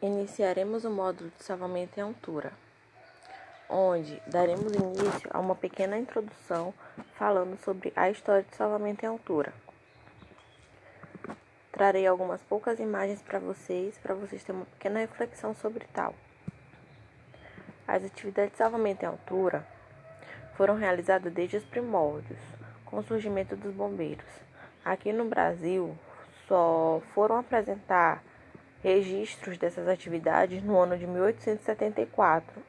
Iniciaremos o módulo de salvamento em altura, onde daremos início a uma pequena introdução falando sobre a história de salvamento em altura. Trarei algumas poucas imagens para vocês terem uma pequena reflexão sobre tal. As atividades de salvamento em altura foram realizadas desde os primórdios, com o surgimento dos bombeiros. Aqui no Brasil, só foram apresentar registros dessas atividades no ano de 1874.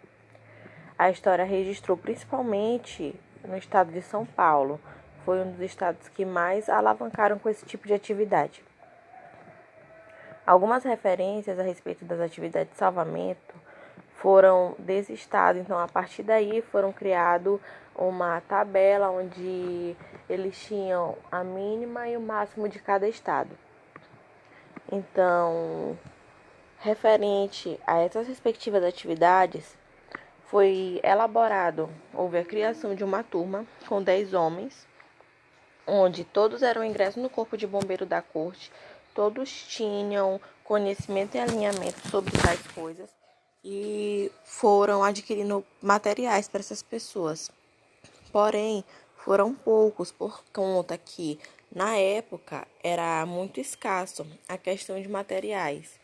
A história registrou principalmente no estado de São Paulo. Foi um dos estados que mais alavancaram com esse tipo de atividade. Algumas referências a respeito das atividades de salvamento foram desse estado. Então, a partir daí, foram criado uma tabela onde eles tinham a mínima e o máximo de cada estado. Então, referente a essas respectivas atividades, houve a criação de uma turma com 10 homens, onde todos eram ingressos no corpo de bombeiro da corte, todos tinham conhecimento e alinhamento sobre tais coisas e foram adquirindo materiais para essas pessoas. Porém, foram poucos por conta que, na época, era muito escasso a questão de materiais.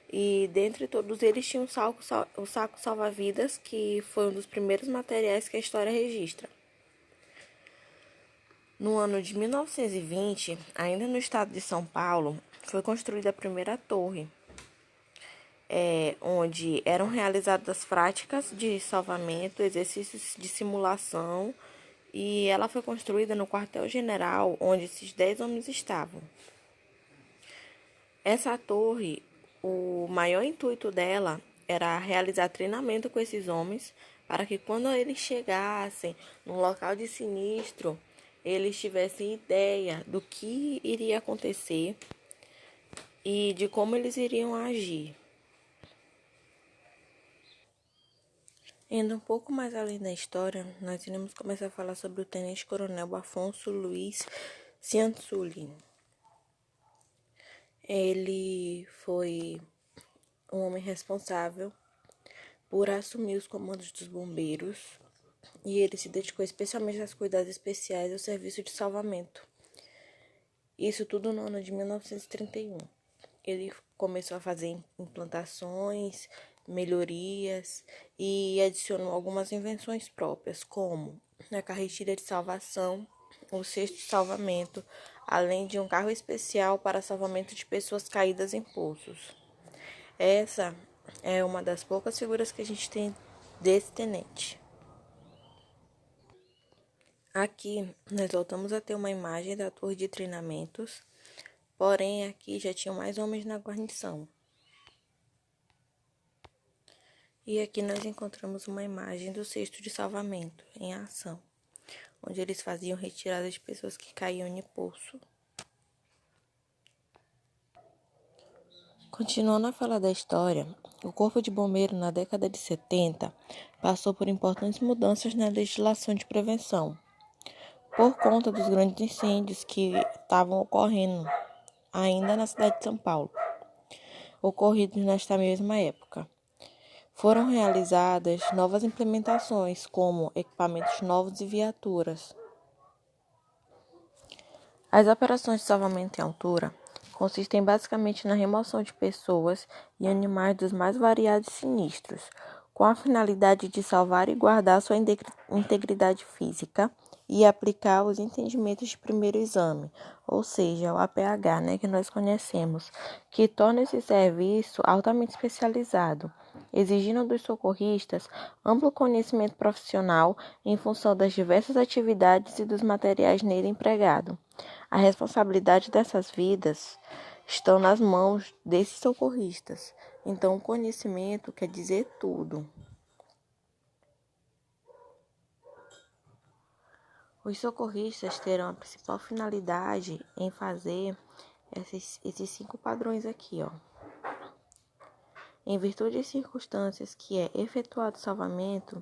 E dentre todos eles tinha o saco salva-vidas, que foi um dos primeiros materiais que a história registra. No ano de 1920, ainda no estado de São Paulo, foi construída a primeira torre, onde eram realizadas as práticas de salvamento, exercícios de simulação, e ela foi construída no quartel-general, onde esses 10 homens estavam. Essa torre, o maior intuito dela era realizar treinamento com esses homens, para que quando eles chegassem no local de sinistro, eles tivessem ideia do que iria acontecer e de como eles iriam agir. Indo um pouco mais além da história, nós iremos começar a falar sobre o tenente-coronel Afonso Luiz Cianciulli. Ele foi um homem responsável por assumir os comandos dos bombeiros e ele se dedicou especialmente aos cuidados especiais ao serviço de salvamento. Isso tudo no ano de 1931. Ele começou a fazer implantações, melhorias e adicionou algumas invenções próprias, como a carretilha de salvação, o cesto de salvamento, além de um carro especial para salvamento de pessoas caídas em poços. Essa é uma das poucas figuras que a gente tem desse tenente. Aqui nós voltamos a ter uma imagem da torre de treinamentos, porém aqui já tinham mais homens na guarnição. E aqui nós encontramos uma imagem do cesto de salvamento em ação, onde eles faziam retirada de pessoas que caíam em poço. Continuando a falar da história, o Corpo de Bombeiro na década de 70 passou por importantes mudanças na legislação de prevenção, por conta dos grandes incêndios que estavam ocorrendo ainda na cidade de São Paulo, ocorridos nesta mesma época. Foram realizadas novas implementações, como equipamentos novos e viaturas. As operações de salvamento em altura consistem basicamente na remoção de pessoas e animais dos mais variados sinistros, com a finalidade de salvar e guardar sua integridade física e aplicar os entendimentos de primeiro exame, ou seja, o APH, que nós conhecemos, que torna esse serviço altamente especializado, exigindo dos socorristas amplo conhecimento profissional em função das diversas atividades e dos materiais nele empregados. A responsabilidade dessas vidas estão nas mãos desses socorristas. Então, o conhecimento quer dizer tudo. Os socorristas terão a principal finalidade em fazer esses 5 padrões aqui, Em virtude das circunstâncias que é efetuado o salvamento,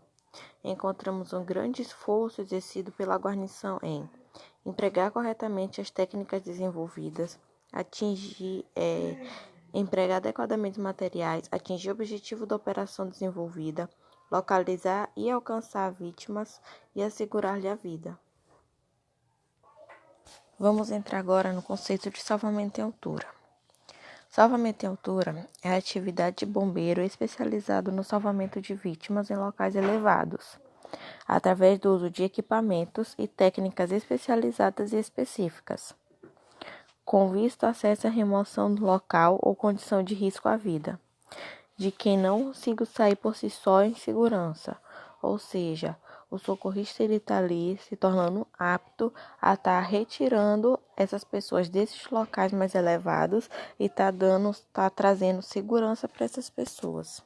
encontramos um grande esforço exercido pela guarnição em empregar corretamente as técnicas desenvolvidas, empregar adequadamente os materiais, atingir o objetivo da operação desenvolvida, localizar e alcançar vítimas e assegurar-lhe a vida. Vamos entrar agora no conceito de salvamento em altura. Salvamento em altura é a atividade de bombeiro especializado no salvamento de vítimas em locais elevados, através do uso de equipamentos e técnicas especializadas e específicas, com vista acesso à remoção do local ou condição de risco à vida, de quem não consiga sair por si só em segurança, ou seja, o socorrista está ali se tornando apto a estar retirando essas pessoas desses locais mais elevados e tá trazendo segurança para essas pessoas.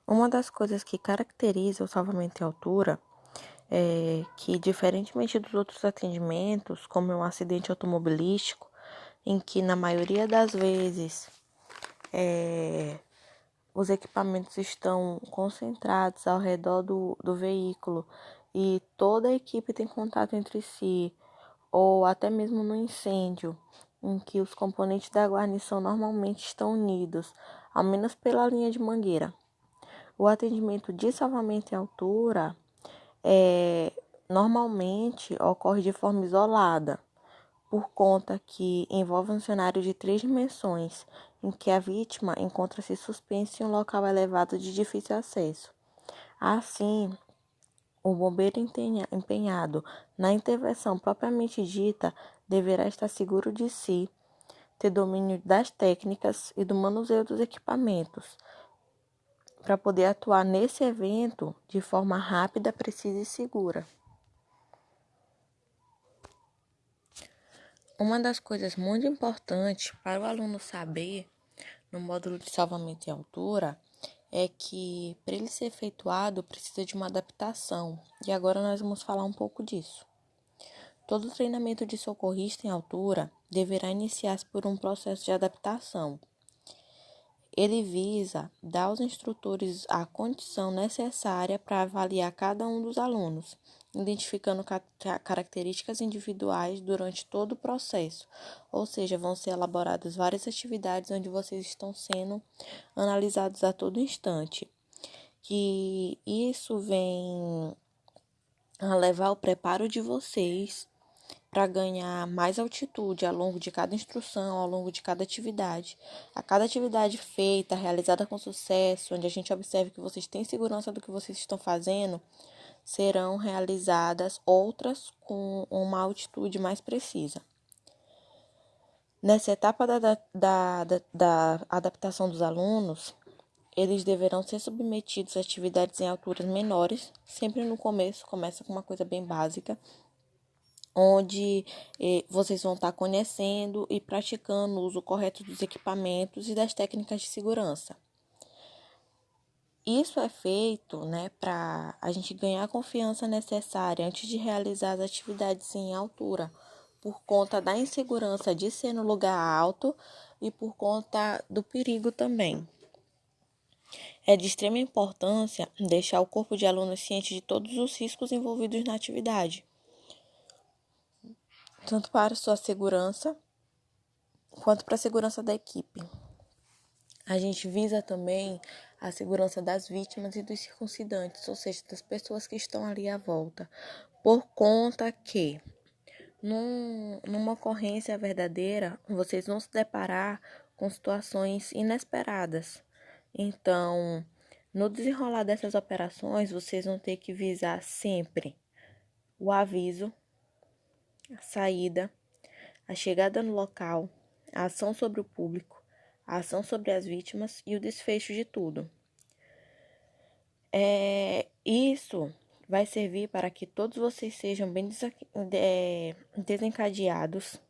Uma das coisas que caracteriza o salvamento em altura é que, diferentemente dos outros atendimentos, como um acidente automobilístico, em que na maioria das vezes os equipamentos estão concentrados ao redor do veículo e toda a equipe tem contato entre si, ou até mesmo no incêndio, em que os componentes da guarnição normalmente estão unidos, ao menos pela linha de mangueira. O atendimento de salvamento em altura normalmente ocorre de forma isolada, por conta que envolve um cenário de 3 dimensões, em que a vítima encontra-se suspensa em um local elevado de difícil acesso. Assim, o bombeiro empenhado na intervenção propriamente dita deverá estar seguro de si, ter domínio das técnicas e do manuseio dos equipamentos, para poder atuar nesse evento de forma rápida, precisa e segura. Uma das coisas muito importantes para o aluno saber no módulo de salvamento em altura é que, para ele ser efetuado, precisa de uma adaptação. E agora nós vamos falar um pouco disso. Todo treinamento de socorrista em altura deverá iniciar-se por um processo de adaptação. Ele visa dar aos instrutores a condição necessária para avaliar cada um dos alunos, identificando características individuais durante todo o processo, ou seja, vão ser elaboradas várias atividades onde vocês estão sendo analisados a todo instante. Que isso vem a levar ao preparo de vocês para ganhar mais altitude ao longo de cada instrução, ao longo de cada atividade. A cada atividade feita, realizada com sucesso, onde a gente observa que vocês têm segurança do que vocês estão fazendo, serão realizadas outras com uma altitude mais precisa. Nessa etapa da adaptação dos alunos, eles deverão ser submetidos a atividades em alturas menores, sempre no começo, começa com uma coisa bem básica, onde vocês vão estar conhecendo e praticando o uso correto dos equipamentos e das técnicas de segurança. Isso é feito, para a gente ganhar a confiança necessária antes de realizar as atividades em altura, por conta da insegurança de ser no lugar alto e por conta do perigo também. É de extrema importância deixar o corpo de alunos ciente de todos os riscos envolvidos na atividade, tanto para sua segurança quanto para a segurança da equipe. A gente visa também a segurança das vítimas e dos circuncidantes, ou seja, das pessoas que estão ali à volta, por conta que, numa ocorrência verdadeira, vocês vão se deparar com situações inesperadas. Então, no desenrolar dessas operações, vocês vão ter que visar sempre o aviso, a saída, a chegada no local, a ação sobre o público, a ação sobre as vítimas e o desfecho de tudo. Isso vai servir para que todos vocês sejam bem desencadeados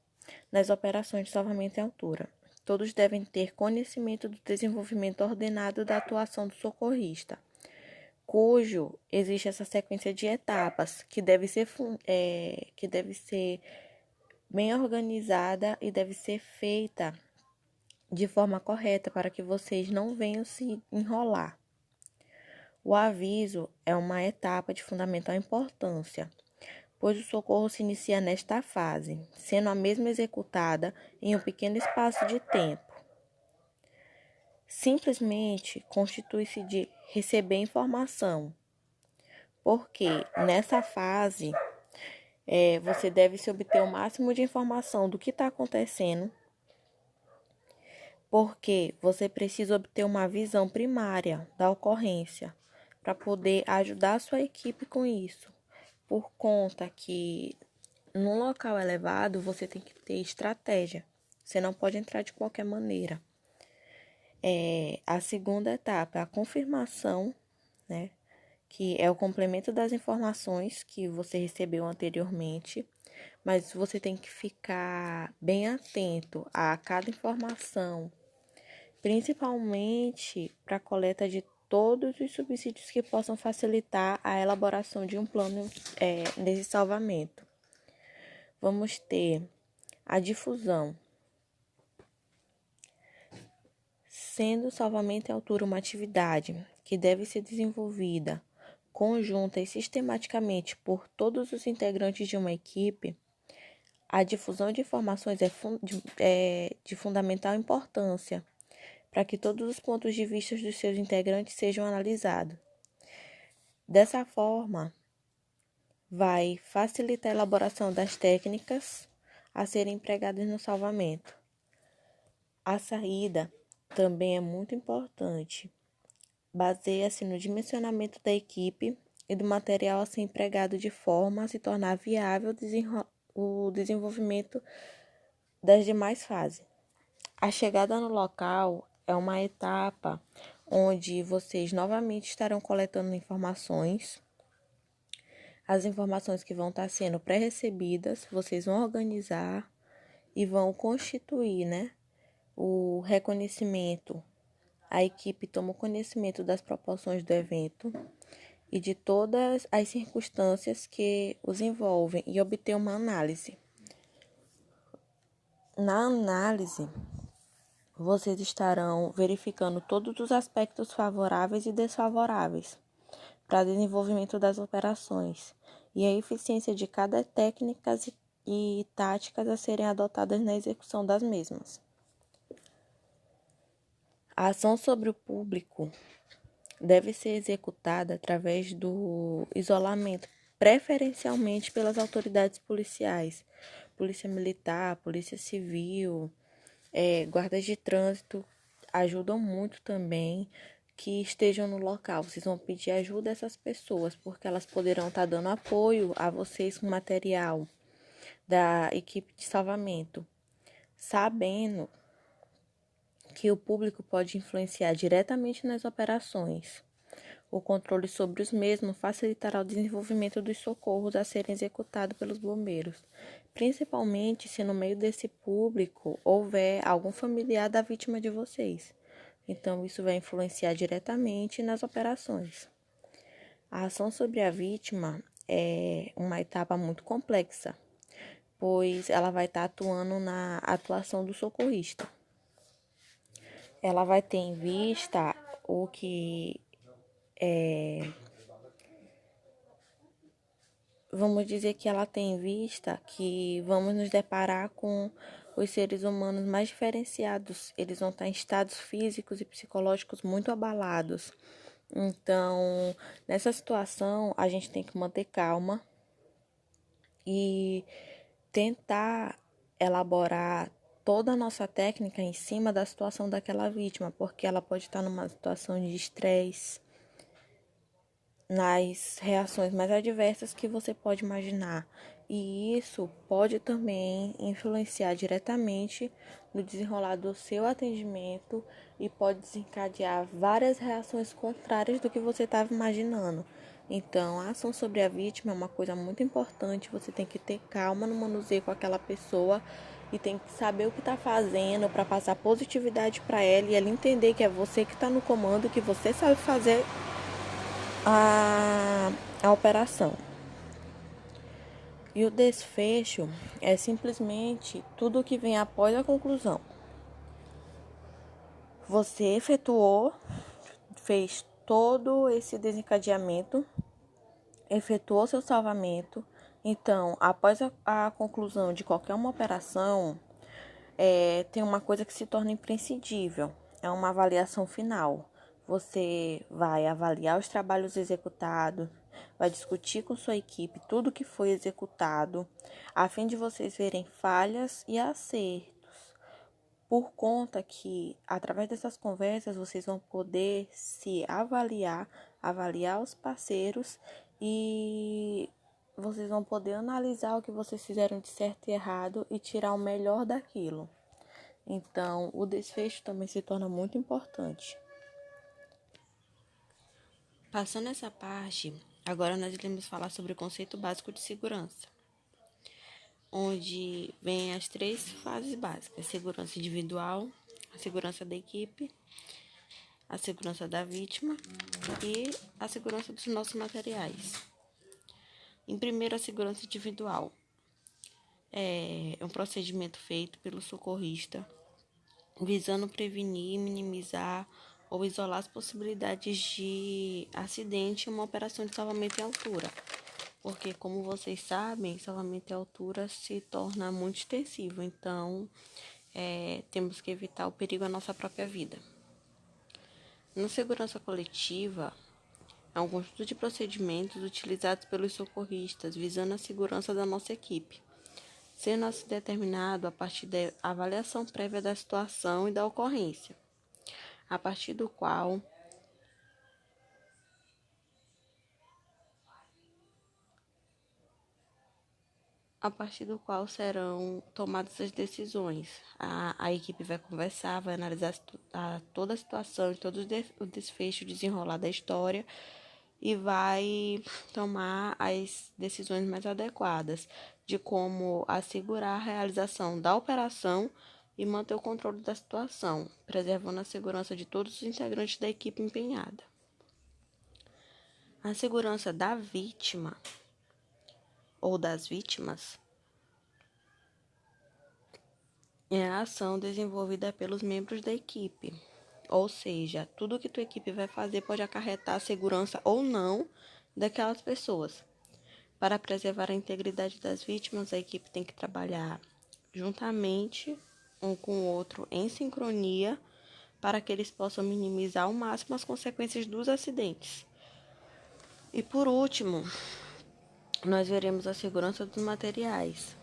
nas operações de salvamento em altura. Todos devem ter conhecimento do desenvolvimento ordenado da atuação do socorrista, cujo existe essa sequência de etapas que deve ser bem organizada e deve ser feita de forma correta para que vocês não venham se enrolar. O aviso é uma etapa de fundamental importância, pois o socorro se inicia nesta fase, sendo a mesma executada em um pequeno espaço de tempo. Simplesmente constitui-se de receber informação, porque nessa fase você deve se obter o máximo de informação do que está acontecendo, porque você precisa obter uma visão primária da ocorrência para poder ajudar a sua equipe com isso, por conta que num local elevado você tem que ter estratégia, você não pode entrar de qualquer maneira. A segunda etapa é a confirmação, né? Que é o complemento das informações que você recebeu anteriormente, mas você tem que ficar bem atento a cada informação, principalmente para a coleta de todos os subsídios que possam facilitar a elaboração de um plano nesse salvamento. Vamos ter a difusão. Sendo o salvamento em altura uma atividade que deve ser desenvolvida conjunta e sistematicamente por todos os integrantes de uma equipe, a difusão de informações é de fundamental importância para que todos os pontos de vista dos seus integrantes sejam analisados. Dessa forma, vai facilitar a elaboração das técnicas a serem empregadas no salvamento. A saída também é muito importante. Baseia-se no dimensionamento da equipe e do material a ser empregado de forma a se tornar viável o desenvolvimento das demais fases. A chegada no local é uma etapa onde vocês novamente estarão coletando informações. As informações que vão estar sendo pré-recebidas, vocês vão organizar e vão constituir, o reconhecimento. A equipe toma o conhecimento das proporções do evento e de todas as circunstâncias que os envolvem e obter uma análise. Na análise, vocês estarão verificando todos os aspectos favoráveis e desfavoráveis para o desenvolvimento das operações e a eficiência de cada técnica e táticas a serem adotadas na execução das mesmas. A ação sobre o público deve ser executada através do isolamento, preferencialmente pelas autoridades policiais, polícia militar, polícia civil, guardas de trânsito ajudam muito também que estejam no local. Vocês vão pedir ajuda a essas pessoas, porque elas poderão estar dando apoio a vocês com material da equipe de salvamento, sabendo que o público pode influenciar diretamente nas operações. O controle sobre os mesmos facilitará o desenvolvimento dos socorros a serem executados pelos bombeiros, principalmente se no meio desse público houver algum familiar da vítima de vocês. Então, isso vai influenciar diretamente nas operações. A ação sobre a vítima é uma etapa muito complexa, pois ela vai estar atuando na atuação do socorrista. Ela vai ter em vista o que vamos dizer que ela tem em vista que vamos nos deparar com os seres humanos mais diferenciados. Eles vão estar em estados físicos e psicológicos muito abalados. Então, nessa situação, a gente tem que manter calma e tentar elaborar toda a nossa técnica em cima da situação daquela vítima, porque ela pode estar numa situação de estresse, nas reações mais adversas que você pode imaginar. E isso pode também influenciar diretamente no desenrolar do seu atendimento e pode desencadear várias reações contrárias do que você estava imaginando. Então, a ação sobre a vítima é uma coisa muito importante. Você tem que ter calma no manuseio com aquela pessoa e tem que saber o que está fazendo para passar positividade para ela e ela entender que é você que está no comando, que você sabe fazer a operação. E o desfecho é simplesmente tudo o que vem após a conclusão. Você fez todo esse desencadeamento, efetuou seu salvamento, Então, após a conclusão de qualquer uma operação, tem uma coisa que se torna imprescindível, é uma avaliação final. Você vai avaliar os trabalhos executados, vai discutir com sua equipe tudo que foi executado, a fim de vocês verem falhas e acertos. Por conta que, através dessas conversas, vocês vão poder se avaliar, avaliar os parceiros e vocês vão poder analisar o que vocês fizeram de certo e errado e tirar o melhor daquilo. Então, o desfecho também se torna muito importante. Passando essa parte, agora nós iremos falar sobre o conceito básico de segurança, onde vem as 3 fases básicas: a segurança individual, a segurança da equipe, a segurança da vítima e a segurança dos nossos materiais. Em primeiro, a segurança individual. É um procedimento feito pelo socorrista, visando prevenir, minimizar ou isolar as possibilidades de acidente em uma operação de salvamento em altura. Porque, como vocês sabem, salvamento em altura se torna muito extensivo, então temos que evitar o perigo à nossa própria vida. Na segurança coletiva, é um conjunto de procedimentos utilizados pelos socorristas visando a segurança da nossa equipe, sendo assim determinado a partir da avaliação prévia da situação e da ocorrência, a partir do qual serão tomadas as decisões. A equipe vai conversar, vai analisar toda a situação e todo o desfecho desenrolar da história e vai tomar as decisões mais adequadas de como assegurar a realização da operação e manter o controle da situação, preservando a segurança de todos os integrantes da equipe empenhada. A segurança da vítima ou das vítimas é a ação desenvolvida pelos membros da equipe. Ou seja, tudo que tua equipe vai fazer pode acarretar a segurança ou não daquelas pessoas. Para preservar a integridade das vítimas, a equipe tem que trabalhar juntamente um com o outro em sincronia para que eles possam minimizar ao máximo as consequências dos acidentes. E por último, nós veremos a segurança dos materiais,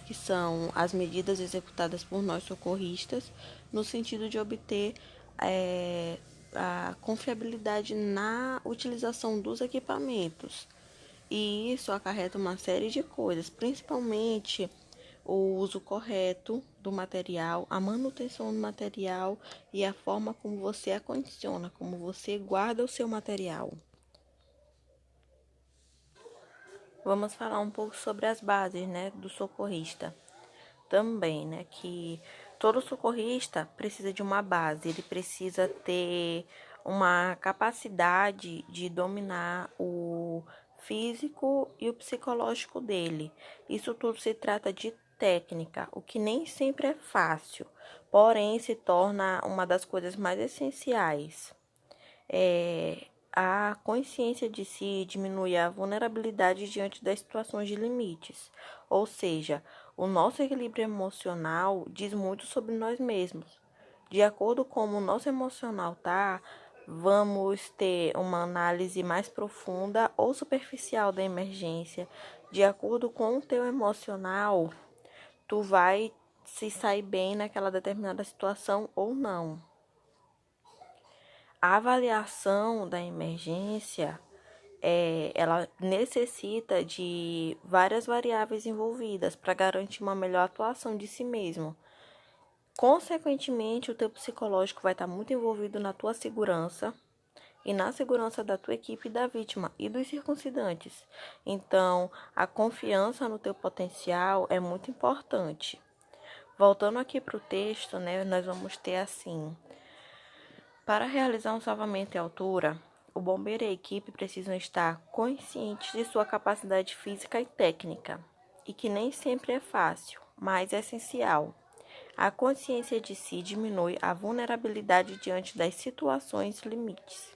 que são as medidas executadas por nós socorristas no sentido de obter a confiabilidade na utilização dos equipamentos. E isso acarreta uma série de coisas, principalmente o uso correto do material, a manutenção do material e a forma como você acondiciona, como você guarda o seu material. Vamos falar um pouco sobre as bases, do socorrista. Também, que todo socorrista precisa de uma base, ele precisa ter uma capacidade de dominar o físico e o psicológico dele. Isso tudo se trata de técnica, o que nem sempre é fácil, porém se torna uma das coisas mais essenciais. A consciência de si diminui a vulnerabilidade diante das situações de limites, ou seja, o nosso equilíbrio emocional diz muito sobre nós mesmos. De acordo com como o nosso emocional está, vamos ter uma análise mais profunda ou superficial da emergência. De acordo com o teu emocional, tu vai se sair bem naquela determinada situação ou não. A avaliação da emergência, ela necessita de várias variáveis envolvidas para garantir uma melhor atuação de si mesmo. Consequentemente, o teu psicológico vai estar muito envolvido na tua segurança e na segurança da tua equipe e da vítima e dos circuncidantes. Então, a confiança no teu potencial é muito importante. Voltando aqui para o texto, nós vamos ter assim: para realizar um salvamento em altura, o bombeiro e a equipe precisam estar conscientes de sua capacidade física e técnica, e que nem sempre é fácil, mas é essencial. A consciência de si diminui a vulnerabilidade diante das situações limites.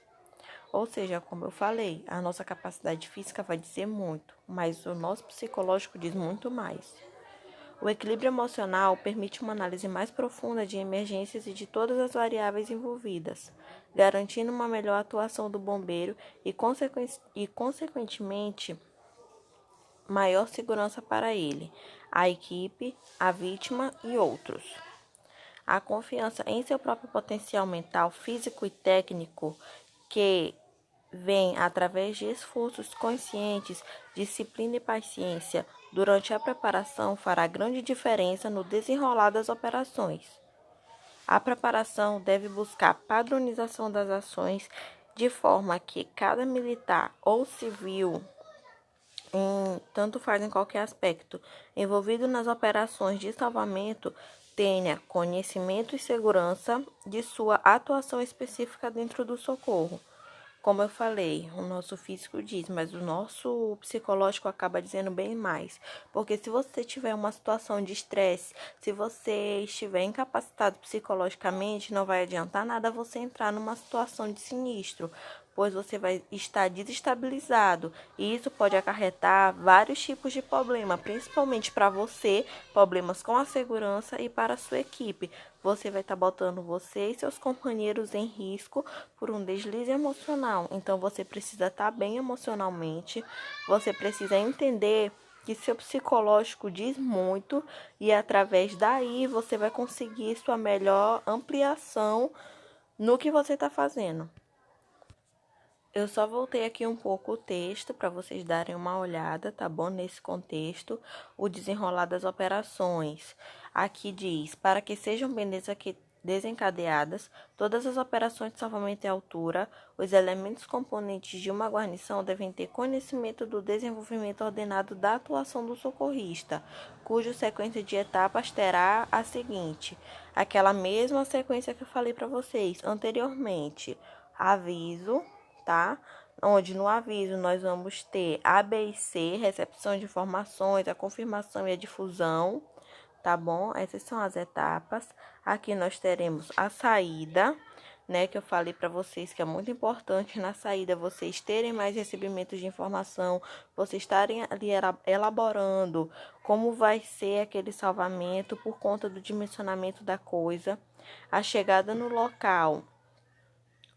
Ou seja, como eu falei, a nossa capacidade física vai dizer muito, mas o nosso psicológico diz muito mais. O equilíbrio emocional permite uma análise mais profunda de emergências e de todas as variáveis envolvidas, garantindo uma melhor atuação do bombeiro e, consequentemente, maior segurança para ele, a equipe, a vítima e outros. A confiança em seu próprio potencial mental, físico e técnico, que vem através de esforços conscientes, disciplina e paciência durante a preparação, fará grande diferença no desenrolar das operações. A preparação deve buscar padronização das ações de forma que cada militar ou civil, tanto faz em qualquer aspecto, envolvido nas operações de salvamento, tenha conhecimento e segurança de sua atuação específica dentro do socorro. Como eu falei, o nosso físico diz, mas o nosso psicológico acaba dizendo bem mais. Porque se você tiver uma situação de estresse, se você estiver incapacitado psicologicamente, não vai adiantar nada você entrar numa situação de sinistro, pois você vai estar desestabilizado. E isso pode acarretar vários tipos de problema, principalmente para você, problemas com a segurança e para a sua equipe. Você vai estar botando você e seus companheiros em risco por um deslize emocional. Então, você precisa estar bem emocionalmente, você precisa entender que seu psicológico diz muito e através daí você vai conseguir sua melhor ampliação no que você está fazendo. Eu só voltei aqui um pouco o texto para vocês darem uma olhada, tá bom? Nesse contexto, o desenrolar das operações. Aqui diz, para que sejam bem desencadeadas todas as operações de salvamento em altura, os elementos componentes de uma guarnição devem ter conhecimento do desenvolvimento ordenado da atuação do socorrista, cuja sequência de etapas terá a seguinte, aquela mesma sequência que eu falei para vocês anteriormente. Aviso, tá? Onde no aviso nós vamos ter A, B e C, recepção de informações, a confirmação e a difusão, tá bom? Essas são as etapas. Aqui nós teremos a saída, né, que eu falei para vocês que é muito importante na saída vocês terem mais recebimentos de informação, vocês estarem ali elaborando como vai ser aquele salvamento por conta do dimensionamento da coisa. A chegada no local,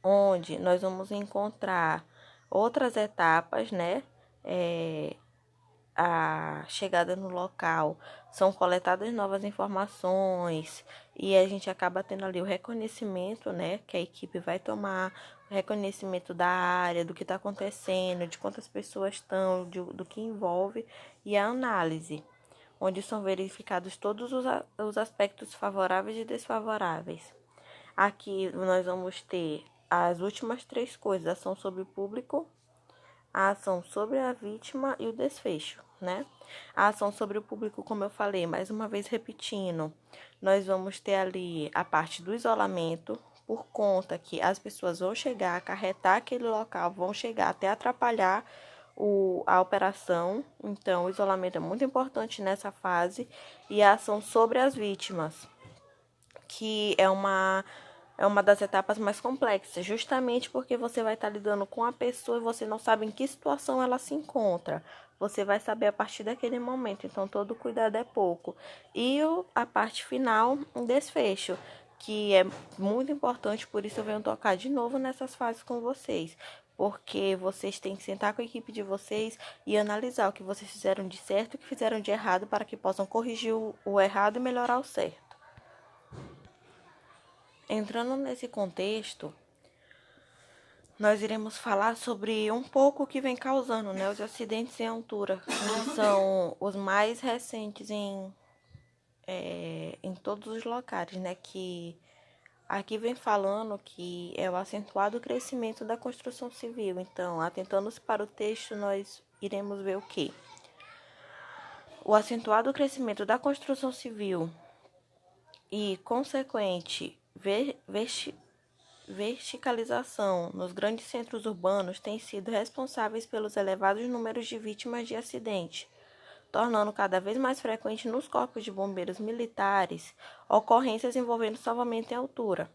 onde nós vamos encontrar outras etapas, né? A chegada no local, são coletadas novas informações e a gente acaba tendo ali o reconhecimento, né? Que a equipe vai tomar, o reconhecimento da área, do que está acontecendo, de quantas pessoas estão, do que envolve e a análise, onde são verificados todos os aspectos favoráveis e desfavoráveis. Aqui nós vamos ter as últimas três coisas: ação sobre o público, a ação sobre a vítima e o desfecho, né? A ação sobre o público, como eu falei, mais uma vez repetindo, nós vamos ter ali a parte do isolamento, por conta que as pessoas vão chegar, acarretar aquele local, vão chegar até atrapalhar a operação. Então, o isolamento é muito importante nessa fase. E a ação sobre as vítimas, que é uma das etapas mais complexas, justamente porque você vai estar lidando com a pessoa e você não sabe em que situação ela se encontra. Você vai saber a partir daquele momento, então todo cuidado é pouco. E a parte final, um desfecho, que é muito importante, por isso eu venho tocar de novo nessas fases com vocês. Porque vocês têm que sentar com a equipe de vocês e analisar o que vocês fizeram de certo e o que fizeram de errado para que possam corrigir o errado e melhorar o certo. Entrando nesse contexto, nós iremos falar sobre um pouco o que vem causando, né, os acidentes em altura, que são os mais recentes em todos os locais, né, que aqui vem falando que é o acentuado crescimento da construção civil. Então, atentando-se para o texto, nós iremos ver o quê? O acentuado crescimento da construção civil e consequente verticalização nos grandes centros urbanos têm sido responsáveis pelos elevados números de vítimas de acidente, tornando cada vez mais frequente nos corpos de bombeiros militares ocorrências envolvendo salvamento em altura.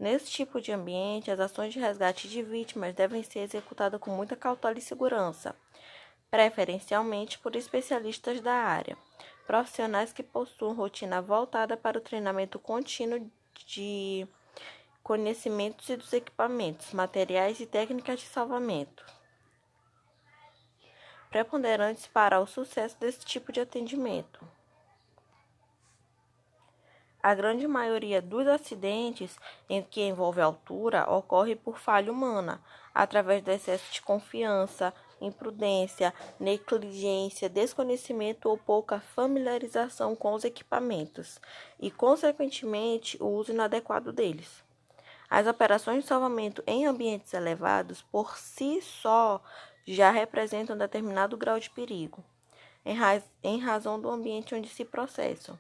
Nesse tipo de ambiente, as ações de resgate de vítimas devem ser executadas com muita cautela e segurança, preferencialmente por especialistas da área, profissionais que possuam rotina voltada para o treinamento contínuo de conhecimentos e dos equipamentos, materiais e técnicas de salvamento, preponderantes para o sucesso desse tipo de atendimento. A grande maioria dos acidentes em que envolve altura ocorre por falha humana, através do excesso de confiança, imprudência, negligência, desconhecimento ou pouca familiarização com os equipamentos e, consequentemente, o uso inadequado deles. As operações de salvamento em ambientes elevados, por si só, já representam determinado grau de perigo, em razão do ambiente onde se processam.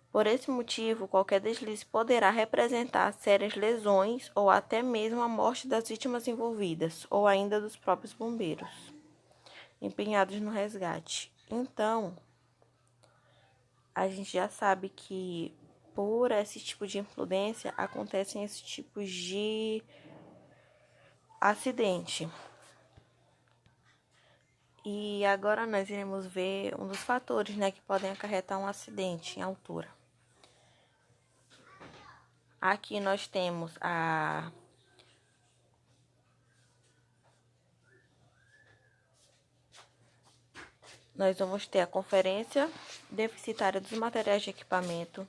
Por esse motivo, qualquer deslize poderá representar sérias lesões ou até mesmo a morte das vítimas envolvidas, ou ainda dos próprios bombeiros empenhados no resgate. Então, a gente já sabe que por esse tipo de imprudência acontecem esses tipos de acidente. E agora nós iremos ver um dos fatores, que podem acarretar um acidente em altura. Aqui nós temos Nós vamos ter a conferência deficitária dos materiais de equipamento.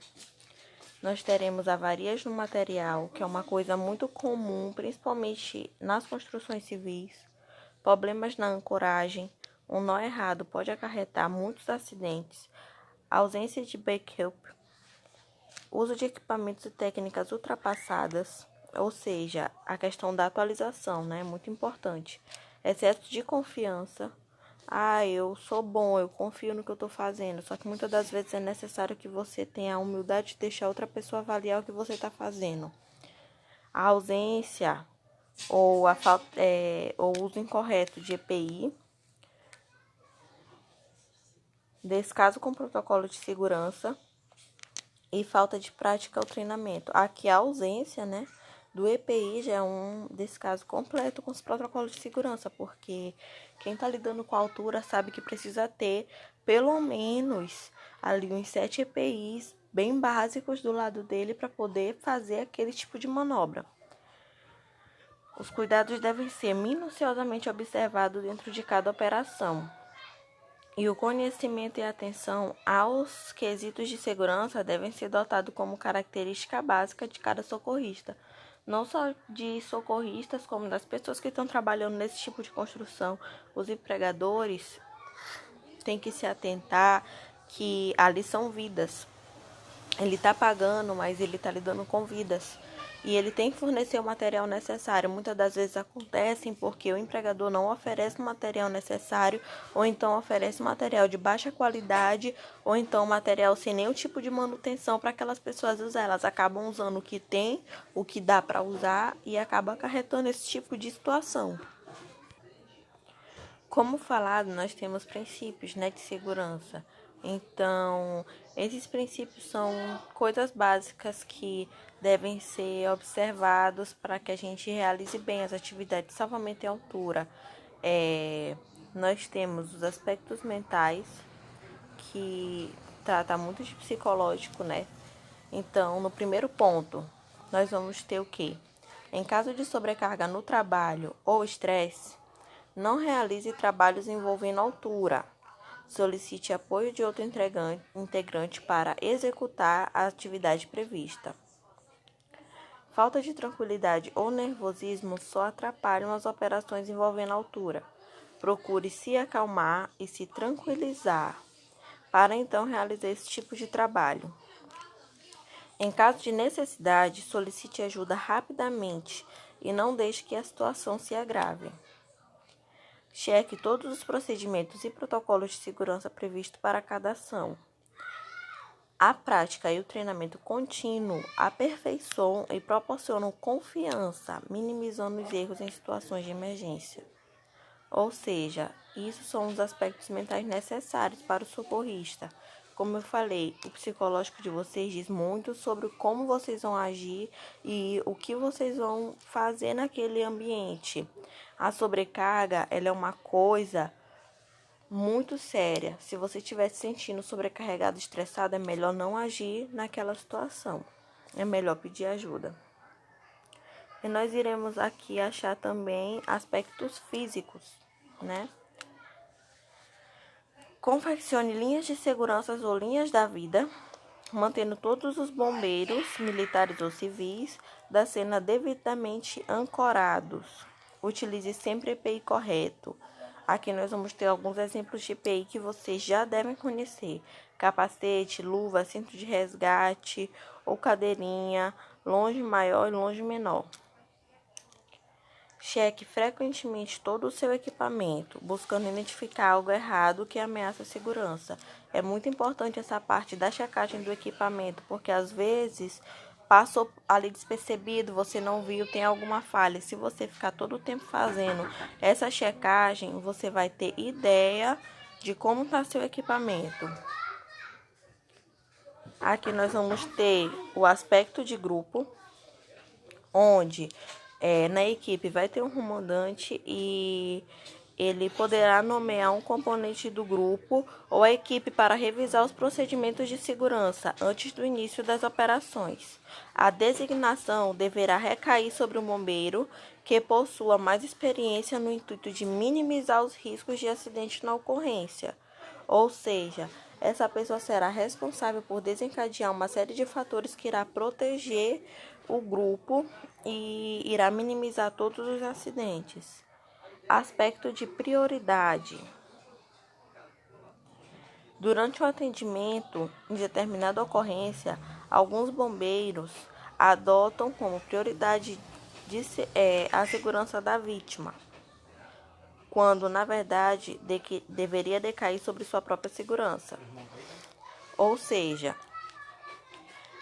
Nós teremos avarias no material, que é uma coisa muito comum, principalmente nas construções civis. Problemas na ancoragem. Um nó errado pode acarretar muitos acidentes. Ausência de backup. Uso de equipamentos e técnicas ultrapassadas, ou seja, a questão da atualização, é muito importante. Excesso de confiança. Eu sou bom, eu confio no que eu estou fazendo. Só que muitas das vezes é necessário que você tenha a humildade de deixar outra pessoa avaliar o que você está fazendo. A ausência ou a falta, ou uso incorreto de EPI. Descaso com protocolo de segurança. E falta de prática ao treinamento. Aqui a ausência, do EPI já é um descaso completo com os protocolos de segurança, porque quem está lidando com a altura sabe que precisa ter pelo menos ali uns 7 EPIs bem básicos do lado dele para poder fazer aquele tipo de manobra. Os cuidados devem ser minuciosamente observados dentro de cada operação. E o conhecimento e atenção aos quesitos de segurança devem ser dotados como característica básica de cada socorrista, não só de socorristas, como das pessoas que estão trabalhando nesse tipo de construção. Os empregadores têm que se atentar que ali são vidas. Ele está pagando, mas ele está lidando com vidas. E ele tem que fornecer o material necessário. Muitas das vezes acontecem porque o empregador não oferece o material necessário, ou então oferece material de baixa qualidade, ou então material sem nenhum tipo de manutenção para aquelas pessoas usar. Elas acabam usando o que tem, o que dá para usar, e acabam acarretando esse tipo de situação. Como falado, nós temos princípios, de segurança. Então, esses princípios são coisas básicas que devem ser observados para que a gente realize bem as atividades de salvamento em altura. Nós temos os aspectos mentais, que trata muito de psicológico, Então, no primeiro ponto, nós vamos ter o quê? Em caso de sobrecarga no trabalho ou estresse, não realize trabalhos envolvendo altura. Solicite apoio de outro integrante para executar a atividade prevista. Falta de tranquilidade ou nervosismo só atrapalham as operações envolvendo altura. Procure se acalmar e se tranquilizar para então realizar esse tipo de trabalho. Em caso de necessidade, solicite ajuda rapidamente e não deixe que a situação se agrave. Cheque todos os procedimentos e protocolos de segurança previstos para cada ação. A prática e o treinamento contínuo aperfeiçoam e proporcionam confiança, minimizando os erros em situações de emergência. Ou seja, isso são os aspectos mentais necessários para o socorrista. como eu falei, o psicológico de vocês diz muito sobre como vocês vão agir e o que vocês vão fazer naquele ambiente. A sobrecarga, ela é uma coisa muito séria. Se você estiver se sentindo sobrecarregado, estressado, é melhor não agir naquela situação. É melhor pedir ajuda. E nós iremos aqui achar também aspectos físicos, né? Confeccione linhas de segurança ou linhas da vida, mantendo todos os bombeiros, militares ou civis, da cena devidamente ancorados. Utilize sempre EPI correto. Aqui nós vamos ter alguns exemplos de EPI que vocês já devem conhecer. Capacete, luva, cinto de resgate ou cadeirinha, longe maior e longe menor. Cheque frequentemente todo o seu equipamento, buscando identificar algo errado que ameaça a segurança. É muito importante essa parte da checagem do equipamento, porque às vezes passou ali despercebido, você não viu, tem alguma falha. Se você ficar todo o tempo fazendo essa checagem, você vai ter ideia de como está seu equipamento. Aqui nós vamos ter o aspecto de grupo, onde na equipe vai ter um comandante e ele poderá nomear um componente do grupo ou a equipe para revisar os procedimentos de segurança antes do início das operações. A designação deverá recair sobre o bombeiro que possua mais experiência no intuito de minimizar os riscos de acidente na ocorrência. Ou seja, essa pessoa será responsável por desencadear uma série de fatores que irá proteger o grupo e irá minimizar todos os acidentes. Aspecto de prioridade. Durante o atendimento em determinada ocorrência, alguns bombeiros adotam como prioridade a segurança da vítima, quando na verdade deveria decair sobre sua própria segurança. Ou seja,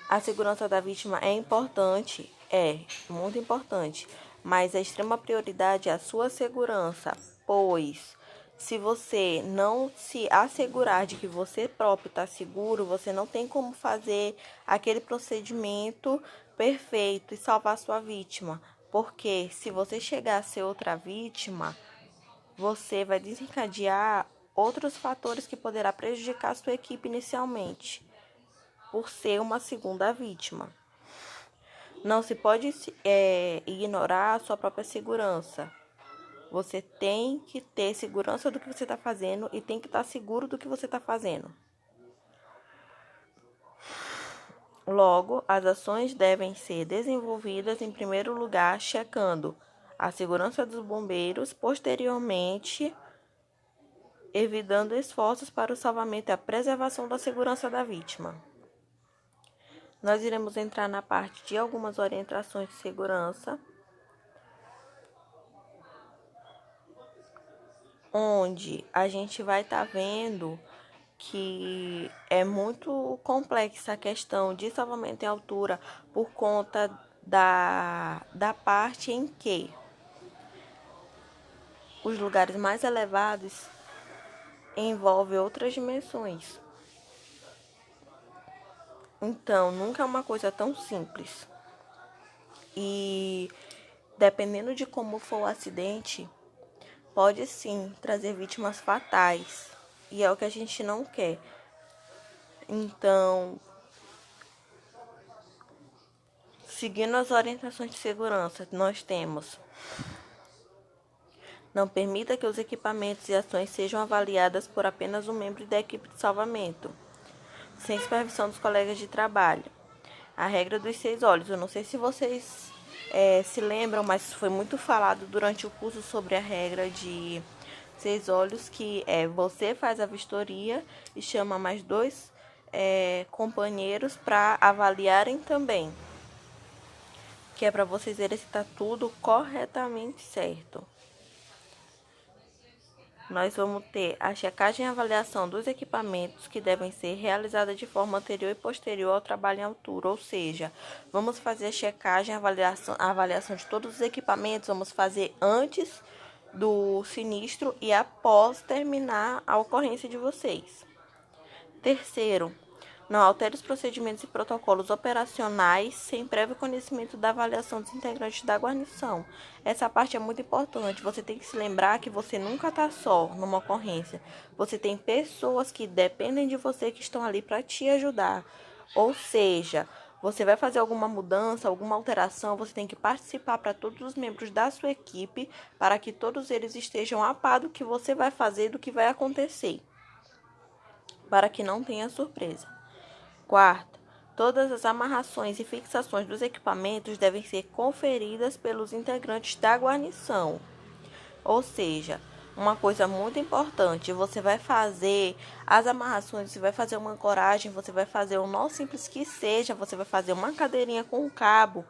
a segurança da vítima é importante, muito importante, mas a extrema prioridade é a sua segurança, pois se você não se assegurar de que você próprio está seguro, você não tem como fazer aquele procedimento perfeito e salvar sua vítima, porque se você chegar a ser outra vítima, você vai desencadear outros fatores que poderá prejudicar a sua equipe inicialmente, por ser uma segunda vítima. Não se pode ignorar a sua própria segurança. Você tem que ter segurança do que você está fazendo e tem que estar seguro do que você está fazendo. Logo, as ações devem ser desenvolvidas em primeiro lugar checando a segurança dos bombeiros, posteriormente evitando esforços para o salvamento e a preservação da segurança da vítima. Nós iremos entrar na parte de algumas orientações de segurança, onde a gente vai estar vendo que é muito complexa a questão de salvamento em altura por conta da parte em que os lugares mais elevados envolvem outras dimensões. Então, nunca é uma coisa tão simples. E dependendo de como for o acidente, pode sim trazer vítimas fatais. E é o que a gente não quer. Então, seguindo as orientações de segurança, nós temos: não permita que os equipamentos e ações sejam avaliadas por apenas um membro da equipe de salvamento, sem supervisão dos colegas de trabalho. A regra dos 6 olhos. Eu não sei se vocês se lembram, mas foi muito falado durante o curso sobre a regra de 6 olhos, que você faz a vistoria e chama mais 2 companheiros para avaliarem também, que é para vocês verem se está tudo corretamente certo. Nós vamos ter a checagem e avaliação dos equipamentos, que devem ser realizadas de forma anterior e posterior ao trabalho em altura, ou seja, vamos fazer a checagem e a avaliação de todos os equipamentos, vamos fazer antes do sinistro e após terminar a ocorrência de vocês. Terceiro, não altere os procedimentos e protocolos operacionais sem prévio conhecimento da avaliação dos integrantes da guarnição. Essa parte é muito importante. Você tem que se lembrar que você nunca está só numa ocorrência. Você tem pessoas que dependem de você que estão ali para te ajudar. Ou seja, você vai fazer alguma mudança, alguma alteração, você tem que participar para todos os membros da sua equipe para que todos eles estejam a par do que você vai fazer e do que vai acontecer, para que não tenha surpresa. Quarto, todas as amarrações e fixações dos equipamentos devem ser conferidas pelos integrantes da guarnição. Ou seja, uma coisa muito importante, você vai fazer as amarrações, você vai fazer uma ancoragem, você vai fazer um nó simples que seja, você vai fazer uma cadeirinha com um cabo,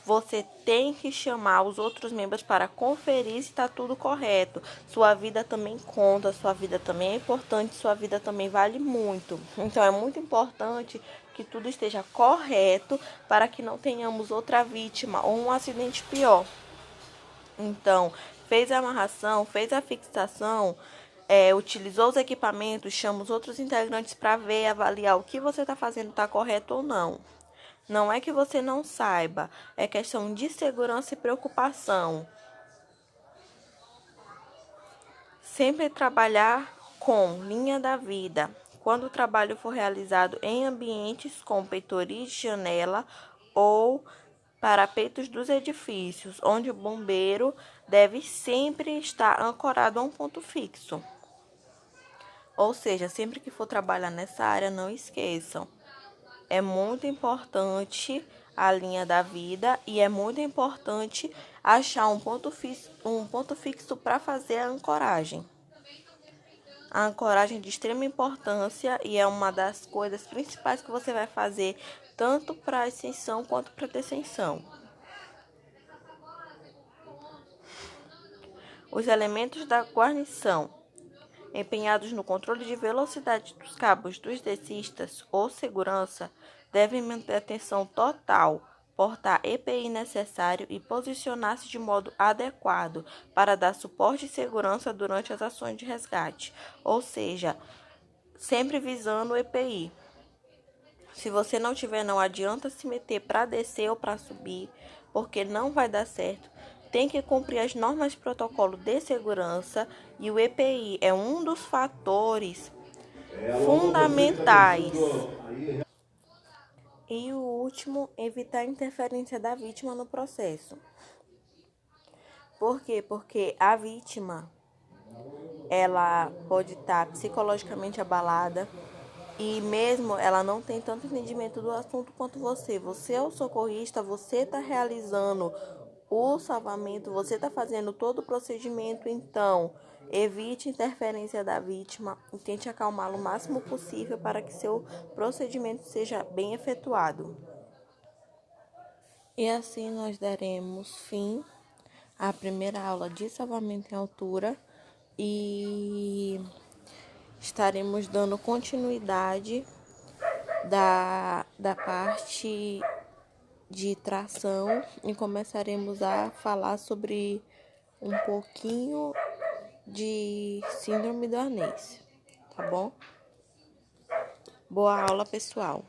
você tem que chamar os outros membros para conferir se está tudo correto. Sua vida também conta, sua vida também é importante, sua vida também vale muito. Então é muito importante que tudo esteja correto para que não tenhamos outra vítima ou um acidente pior. Então, fez a amarração, fez a fixação, utilizou os equipamentos, chama os outros integrantes para ver, avaliar o que você está fazendo está correto ou não. Não é que você não saiba, é questão de segurança e preocupação. Sempre trabalhar com linha da vida. Quando o trabalho for realizado em ambientes com peitoris de janela ou parapeitos dos edifícios, onde o bombeiro deve sempre estar ancorado a um ponto fixo. Ou seja, sempre que for trabalhar nessa área, não esqueçam. É muito importante a linha da vida e é muito importante achar um ponto fixo para fazer a ancoragem. A ancoragem é de extrema importância e é uma das coisas principais que você vai fazer tanto para ascensão quanto para descensão. Os elementos da guarnição, empenhados no controle de velocidade dos cabos dos descistas ou segurança, devem manter atenção total, portar EPI necessário e posicionar-se de modo adequado para dar suporte e segurança durante as ações de resgate, ou seja, sempre visando o EPI. Se você não tiver, não adianta se meter para descer ou para subir, porque não vai dar certo. Tem que cumprir as normas de protocolo de segurança e o EPI é um dos fatores fundamentais. E o último, evitar a interferência da vítima no processo. Por quê? Porque a vítima, ela pode estar psicologicamente abalada e mesmo ela não tem tanto entendimento do assunto quanto você. Você é o socorrista, você está realizando o salvamento, você está fazendo todo o procedimento, então evite interferência da vítima e tente acalmá-lo o máximo possível para que seu procedimento seja bem efetuado. E assim nós daremos fim à primeira aula de salvamento em altura e estaremos dando continuidade da parte de tração e começaremos a falar sobre um pouquinho de síndrome do arnês, tá bom? Boa aula, pessoal!